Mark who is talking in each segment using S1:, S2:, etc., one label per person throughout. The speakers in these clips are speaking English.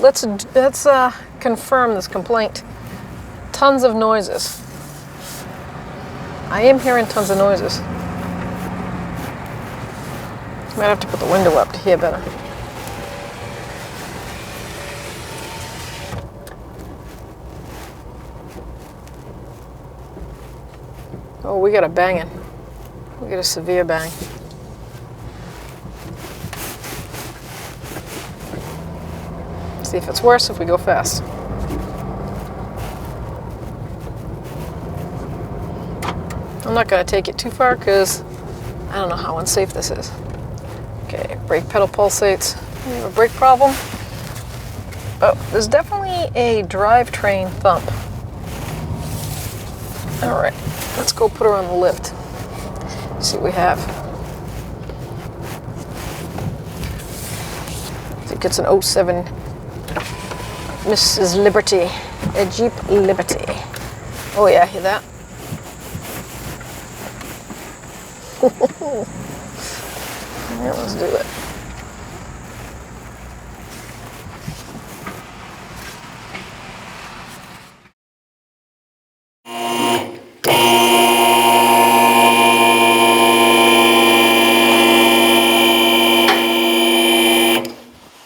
S1: let's confirm this complaint. Tons of noises. I am hearing tons of noises. Might have to put the window up to hear better. Oh, we got a banging. We got a severe bang. See if it's worse if we go fast. I'm not going to take it too far because I don't know how unsafe this is. Okay, brake pedal pulsates. We have a brake problem. Oh, there's definitely a drivetrain thump. All right, let's go put her on the lift. See what we have. I think it's an 07 Mrs. Liberty, a Jeep Liberty. Oh yeah, hear that? Yeah, let's do it.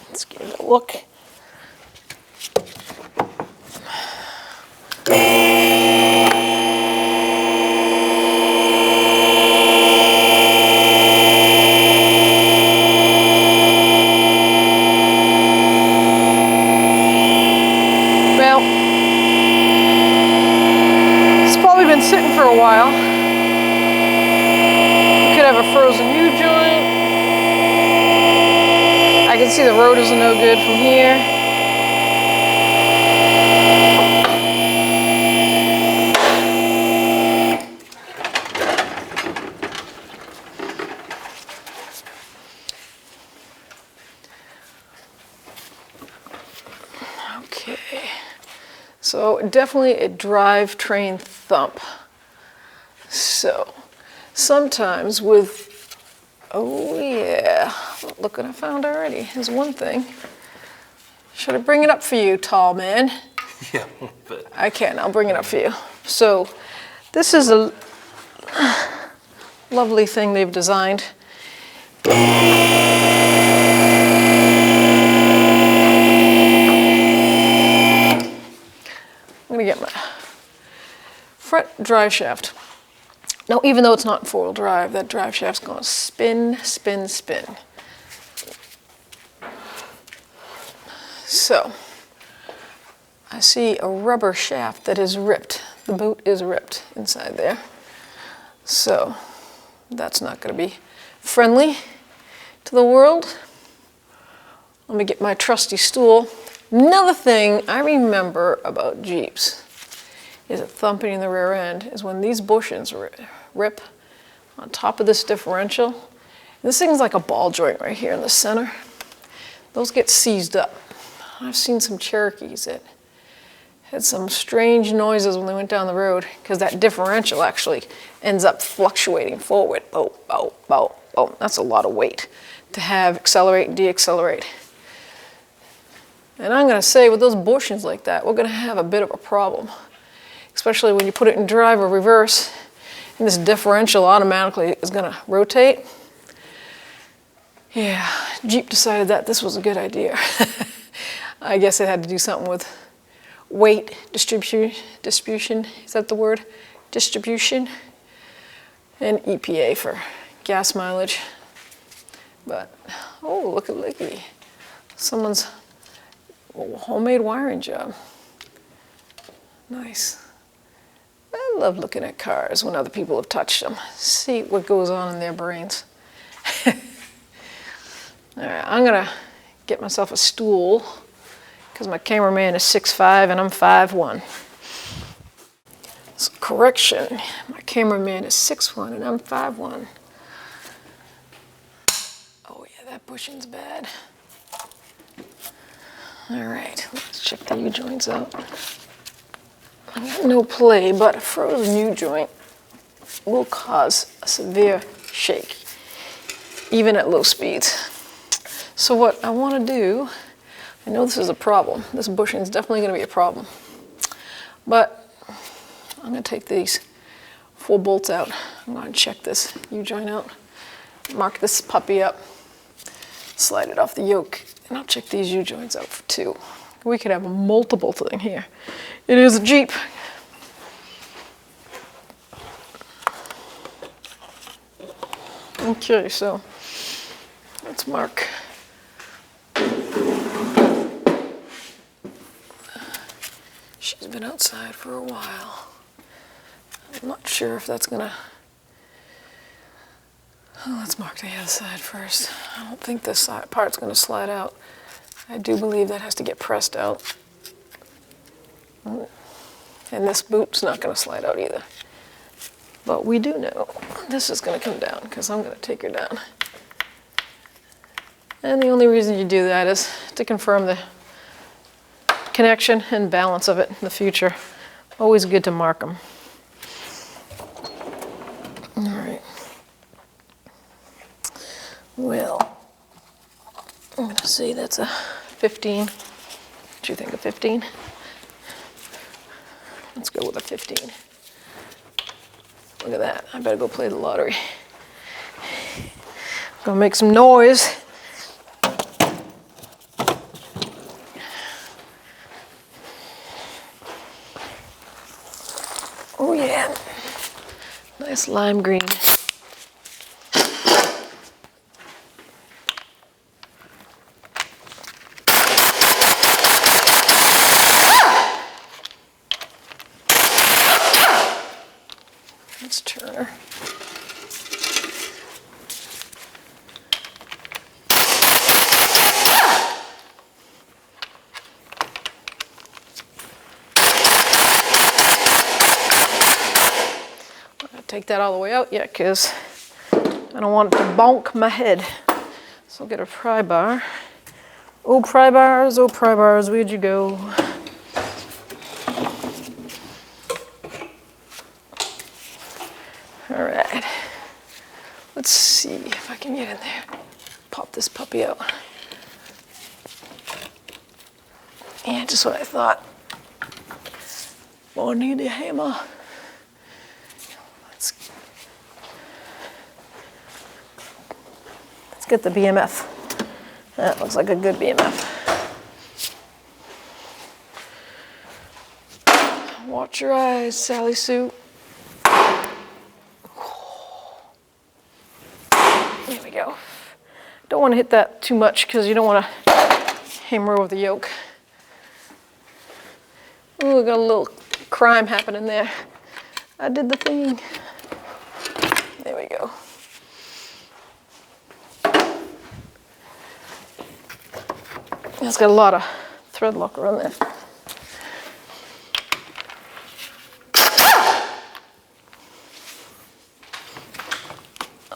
S1: Let's give it a look. Sitting for a while. We could have a frozen U-joint. I can see the rotors are no good from here. Okay. So definitely a drivetrain thump. So sometimes with, oh yeah, look what I found already. Here's one thing. Should I bring it up for you, tall man?
S2: Yeah, but
S1: I can, I'll bring it up for you. So this is a lovely thing they've designed. I'm gonna get my front drive shaft. Now, even though it's not four-wheel drive, that drive shaft's gonna spin, spin, spin. So, I see a rubber shaft that is ripped. The boot is ripped inside there. So, that's not gonna be friendly to the world. Let me get my trusty stool. Another thing I remember about Jeeps is a thumping in the rear end is when these bushings rip on top of this differential. This thing's like a ball joint right here in the center. Those get seized up. I've seen some Cherokees that had some strange noises when they went down the road because that differential actually ends up fluctuating forward. Oh, oh, oh, oh. That's a lot of weight to have accelerate and deaccelerate. And I'm going to say with those bushings like that, we're going to have a bit of a problem. Especially when you put it in drive or reverse, and this differential automatically is going to rotate. Yeah, Jeep decided that this was a good idea. I guess it had to do something with weight distribution, is that the word? Distribution, and EPA for gas mileage. But, oh, look at Licky. Someone's homemade wiring job. Nice. I love looking at cars when other people have touched them. See what goes on in their brains. All right, I'm gonna get myself a stool because my cameraman is 6'5" and I'm 5'1". So correction, my cameraman is 6'1" and I'm 5'1". Oh yeah, that bushing's bad. All right, let's check the U-joints out. I got no play, but a frozen U-joint will cause a severe shake, even at low speeds. So what I want to do, I know this is a problem. This bushing is definitely going to be a problem. But I'm going to take these 4 bolts out. I'm going to check this U-joint out, mark this puppy up, slide it off the yoke, and I'll check these U-joints out for 2. We could have a multiple thing here. It is a Jeep. Okay, so let's mark. She's been outside for a while. I'm not sure if that's gonna... Oh, let's mark the other side first. I don't think this side part's gonna slide out. I do believe that has to get pressed out. And this boot's not gonna slide out either. But we do know this is gonna come down because I'm gonna take her down. And the only reason you do that is to confirm the connection and balance of it in the future. Always good to mark them. All right. Well, I'm gonna say that's a 15. What do you think of 15? Let's go with a 15. Look at that. I better go play the lottery. Gonna make some noise. Oh yeah. Nice lime green. Let's turn her. Take that all the way out yet because I don't want it to bonk my head. So I'll get a pry bar. Oh, pry bars, where'd you go? All right. Let's see if I can get in there. Pop this puppy out. Yeah, just what I thought. Oh, I need a hammer. Let's get the BMF. That looks like a good BMF. Watch your eyes, Sally Sue. There we go. Don't want to hit that too much because you don't want to hammer over the yoke. Ooh, we got a little crime happening there. I did the thing. There we go. It's got a lot of thread locker on there.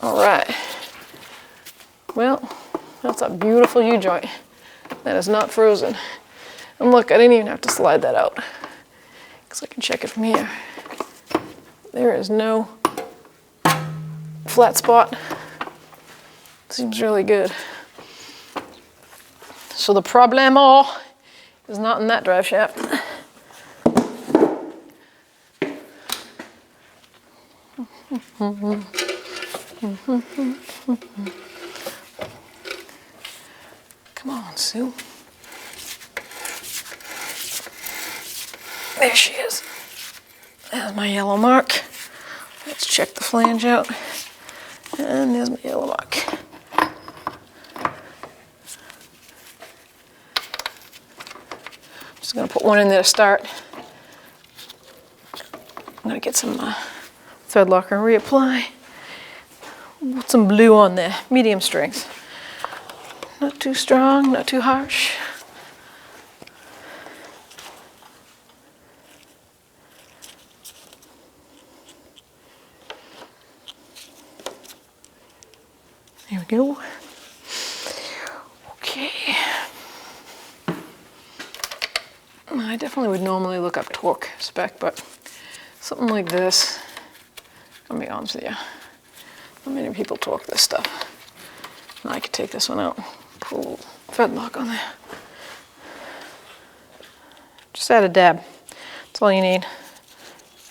S1: All right. Well, that's a beautiful U-joint. That is not frozen. And look, I didn't even have to slide that out because I can check it from here. There is no flat spot. Seems really good. So the problemo is not in that drive shaft. Come on, Sue. There she is. There's my yellow mark. Let's check the flange out. And there's my yellow mark. Just gonna put one in there to start. I'm gonna get some thread locker and reapply. Put some blue on there, medium strength. Not too strong, not too harsh. There we go. Okay. I definitely would normally look up torque spec, but something like this, I'll be honest with you, not many people torque this stuff. I could take this one out, pull thread lock on there. Just add a dab. That's all you need.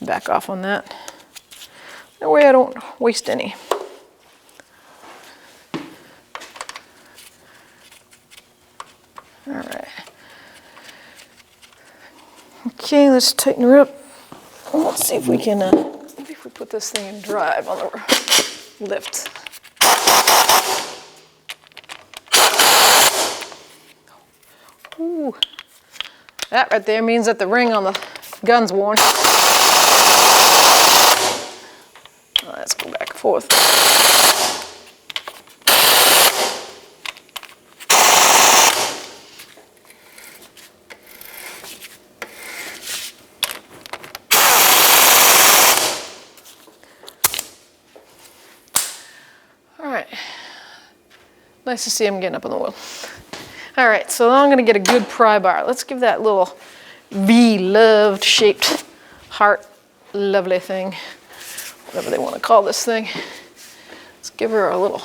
S1: Back off on that. That way I don't waste any. All right. Okay, let's tighten her up. Let's see if we can, maybe if we put this thing in drive on the lift. Ooh. That right there means that the ring on the gun's worn. Let's go back and forth. All right. Nice to see him getting up on the wheel. All right, so now I'm going to get a good pry bar. Let's give that little V-loved shaped heart lovely thing, whatever they want to call this thing. Let's give her a little.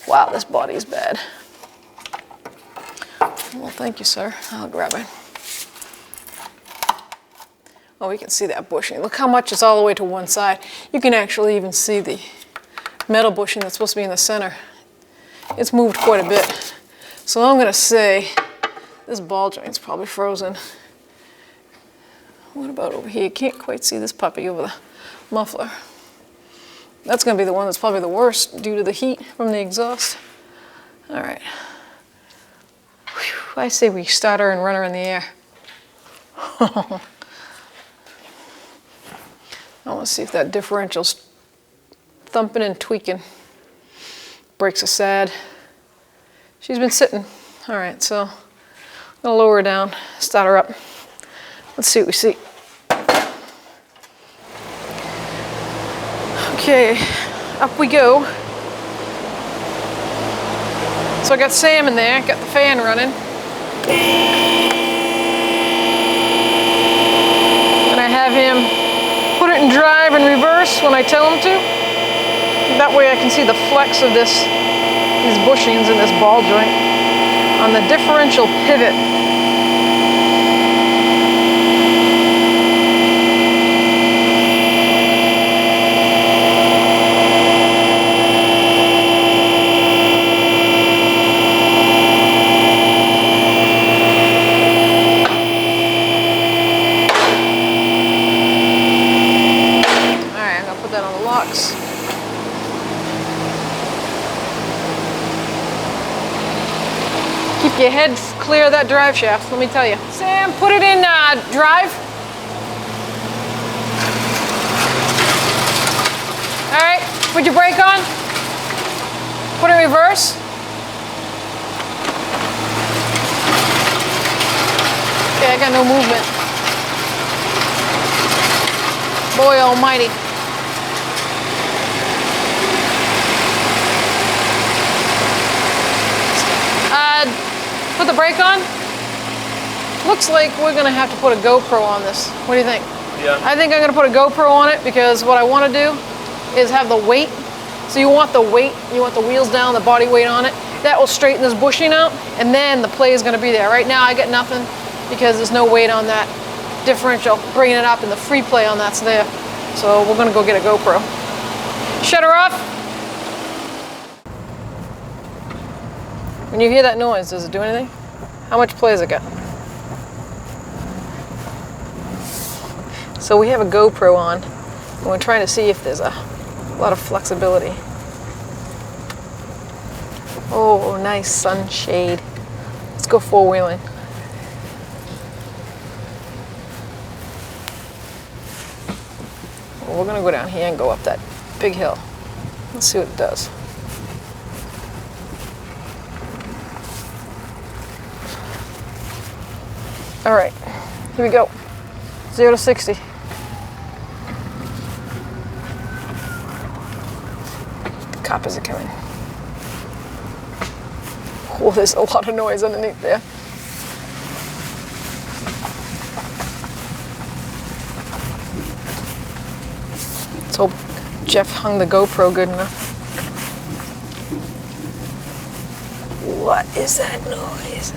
S1: Wow, this body is bad. Well, thank you, sir. I'll grab it. Oh, we can see that bushing. Look how much it's all the way to one side. You can actually even see the metal bushing that's supposed to be in the center. It's moved quite a bit. So I'm going to say this ball joint's probably frozen. What about over here? You can't quite see this puppy over the muffler. That's going to be the one that's probably the worst due to the heat from the exhaust. All right. Whew, I say we start her and run her in the air. I want to see if that differential's thumping and tweaking. Brakes are sad. She's been sitting. All right, so I'm gonna lower her down, start her up. Let's see what we see. Okay, up we go. So I got Sam in there, got the fan running. And I have him put it in drive and reverse when I tell him to. That way I can see the flex of these bushings in this ball joint on the differential pivot. All right, I'm gonna put that on the locks. Keep your head clear of that drive shaft, let me tell you. Sam, put it in drive. All right, put your brake on. Put it in reverse. Okay, I got no movement. Boy almighty. Put the brake on. Looks like we're gonna have to put a GoPro on this. What do you think?
S2: Yeah.
S1: I think I'm gonna put a GoPro on it because what I want to do is have the weight. So you want the weight, you want the wheels down, the body weight on it. That will straighten this bushing out, and then the play is gonna be there. Right now I got nothing because there's no weight on that differential. Bringing it up and the free play on that's there. So we're gonna go get a GoPro. Shut her off. When you hear that noise, does it do anything? How much play has it got? So we have a GoPro on, and we're trying to see if there's a lot of flexibility. Oh, nice sunshade. Let's go four-wheeling. Well, we're gonna go down here and go up that big hill. Let's see what it does. All right, here we go. 0 to 60. The coppers are coming. Oh, there's a lot of noise underneath there. Let's hope Jeff hung the GoPro good enough. What is that noise?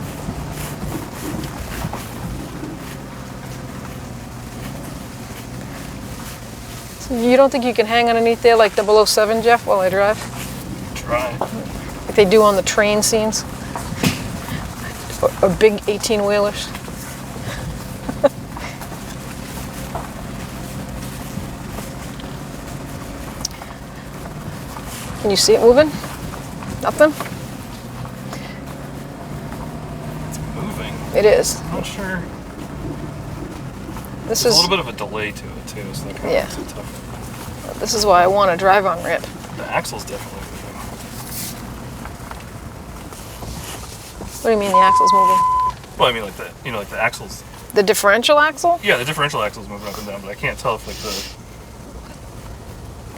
S1: You don't think you can hang underneath there like 007, Jeff, while I drive?
S2: Try.
S1: Like they do on the train scenes? Or big 18-wheelers? Can you see it moving? Nothing?
S2: It's moving.
S1: It is.
S2: I'm not sure.
S1: This
S2: There's
S1: is
S2: a little bit of a delay to it too, so that kind
S1: Yeah.
S2: of makes it tough.
S1: This is why I want to drive on RIP.
S2: The axle's definitely moving.
S1: What do you mean the axle's moving?
S2: Well, I mean like the, you know, like the axle's.
S1: The differential axle?
S2: Yeah, the differential axle's moving up and down, but I can't tell if like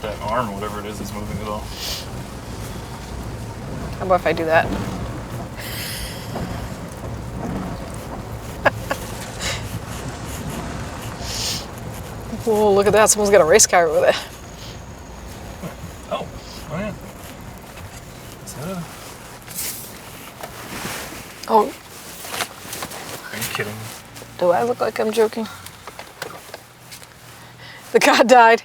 S2: that arm or whatever it is moving at all.
S1: How about if I do that? Whoa, look at that. Someone's got a race car over there.
S2: Oh yeah. Is that a...
S1: Oh,
S2: Are you kidding me?
S1: do I look like I'm joking? The car died.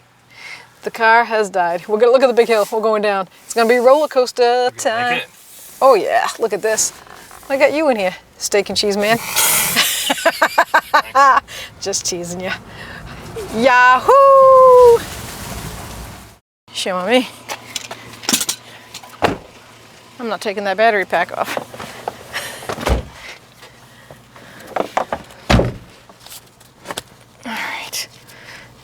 S1: The car has died. We're gonna look at the big hill. We're going down. It's gonna be roller coaster time.
S2: Like it?
S1: Oh yeah, look at this. I got you in here, steak and cheese man. Just teasing you. Yahoo! Shame on me. I'm not taking that battery pack off. All right.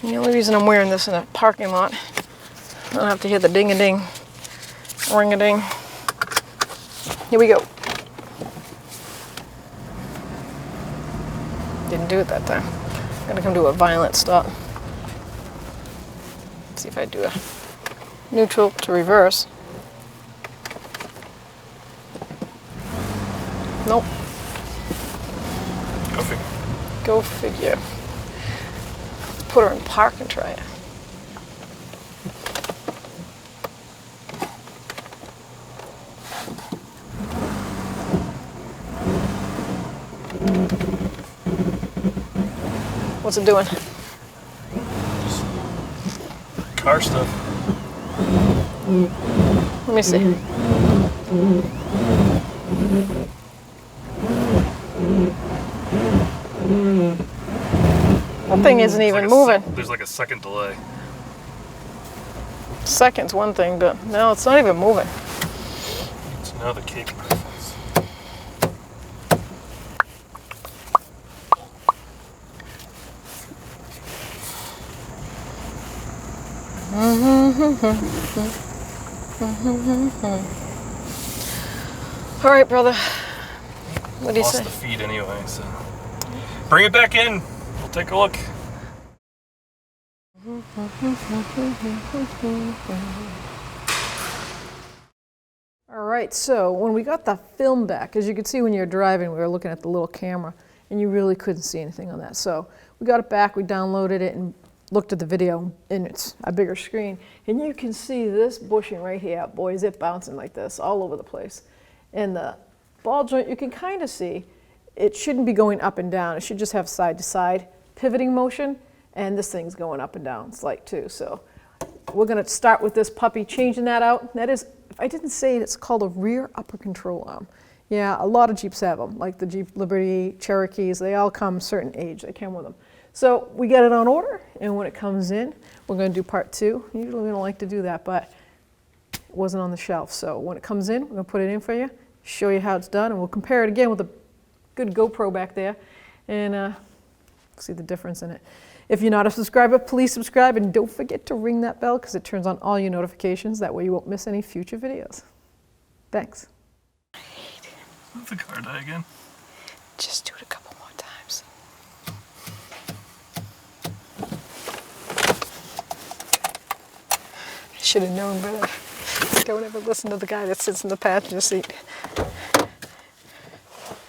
S1: The only reason I'm wearing this in a parking lot, I don't have to hear the ding-a-ding, ring-a-ding. Here we go. Didn't do it that time. I'm gonna come to a violent stop. See if I do a neutral to reverse. Nope.
S2: Go figure.
S1: Go figure. Let's put her in park and try it. What's it doing?
S2: Car stuff.
S1: Let me see. That thing isn't even moving.
S2: There's like a second delay.
S1: Second's one thing, but no, it's not even moving.
S2: So now the cake preference.
S1: All right, brother. What do you
S2: Lost
S1: say?
S2: the feed anyway, so bring it back in. We'll take a look.
S1: All right, so when we got the film back, as you can see when you're driving, we were looking at the little camera, and you really couldn't see anything on that. So we got it back, we downloaded it, and looked at the video, and it's a bigger screen. And you can see this bushing right here, boys, it bouncing like this all over the place. And the ball joint, you can kind of see, it shouldn't be going up and down. It should just have side-to-side pivoting motion, and this thing's going up and down slight too. So we're gonna start with this puppy, changing that out. That is, if I didn't say it, it's called a rear upper control arm. Yeah, a lot of Jeeps have them, like the Jeep Liberty, Cherokees, they all come a certain age, they come with them. So we get it on order, and when it comes in, we're gonna do part two. Usually we don't like to do that, but it wasn't on the shelf. So when it comes in, we're gonna put it in for you, show you how it's done, and we'll compare it again with a good GoPro back there, and see the difference in it. If you're not a subscriber, please subscribe, and don't forget to ring that bell because it turns on all your notifications. That way you won't miss any future videos. Thanks.
S2: Let the car die again.
S1: Just do it a couple more times. I should have known better. Don't ever listen to the guy that sits in the passenger seat.